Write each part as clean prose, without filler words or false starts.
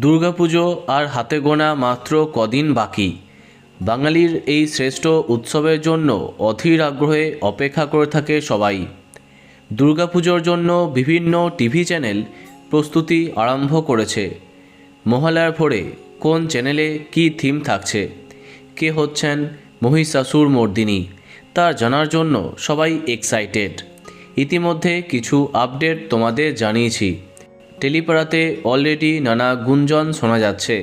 দুর্গাপুজো আর হাতে গোনা মাত্র কদিন বাকি। বাঙালির এই শ্রেষ্ঠ উৎসবের জন্য অধীর আগ্রহে অপেক্ষা করে থাকে সবাই। দুর্গাপুজোর জন্য বিভিন্ন টিভি চ্যানেল প্রস্তুতি আরম্ভ করেছে। মহালয়ার ভোরে কোন চ্যানেলে কী থিম থাকছে, কে হচ্ছেন মহিষাসুর মর্দিনী, তা জানার জন্য সবাই এক্সাইটেড। ইতিমধ্যে কিছু আপডেট তোমাদের জানিয়েছি। টেলিপাড়াতে অলরেডি নানা গুঞ্জন শোনা যাচ্ছে।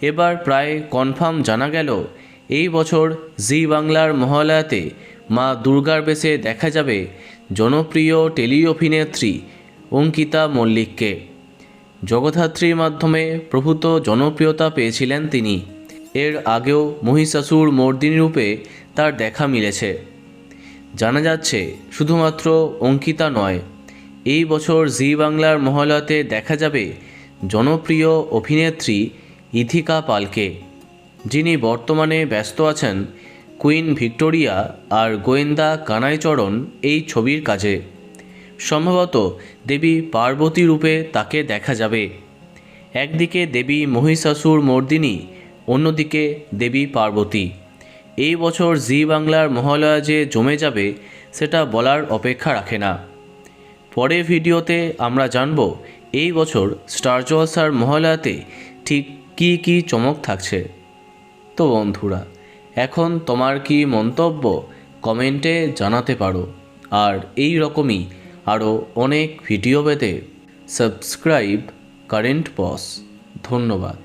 এবার প্রায় কনফার্ম জানা গেল এই বছর জি বাংলার মহালয়াতে মা দুর্গার বেশে দেখা যাবে জনপ্রিয় টেলি অভিনেত্রী অঙ্কিতা মল্লিককে। জগদ্ধাত্রীর মাধ্যমে প্রভূত জনপ্রিয়তা পেয়েছিলেন তিনি। এর আগেও মহিষাসুর মর্দিনী রূপে তার দেখা মিলেছে। জানা যাচ্ছে শুধুমাত্র অঙ্কিতা নয়, এই বছর জি বাংলার মহালয়াতে দেখা যাবে জনপ্রিয় অভিনেত্রী ইথিকা পালকে, যিনি বর্তমানে ব্যস্ত আছেন কুইন ভিক্টোরিয়া আর গোয়েন্দা কানাইচরণ এই ছবির কাজে। সম্ভবত দেবী পার্বতী রূপে তাকে দেখা যাবে। একদিকে দেবী মহিষাসুর মর্দিনী, অন্যদিকে দেবী পার্বতী। এই বছর জি বাংলার মহালয়া যে জমে যাবে সেটা বলার অপেক্ষা রাখে না। পরের ভিডিওতে আমরা জানব এই বছর স্টার জলসার মহালয়াতে ঠিক কী কী চমক থাকছে। তো বন্ধুরা, এখন তোমার কি মন্তব্য কমেন্টে জানাতে পারো। আর এই রকমই আরও অনেক ভিডিও পেতে সাবস্ক্রাইব কারেন্ট বস। ধন্যবাদ।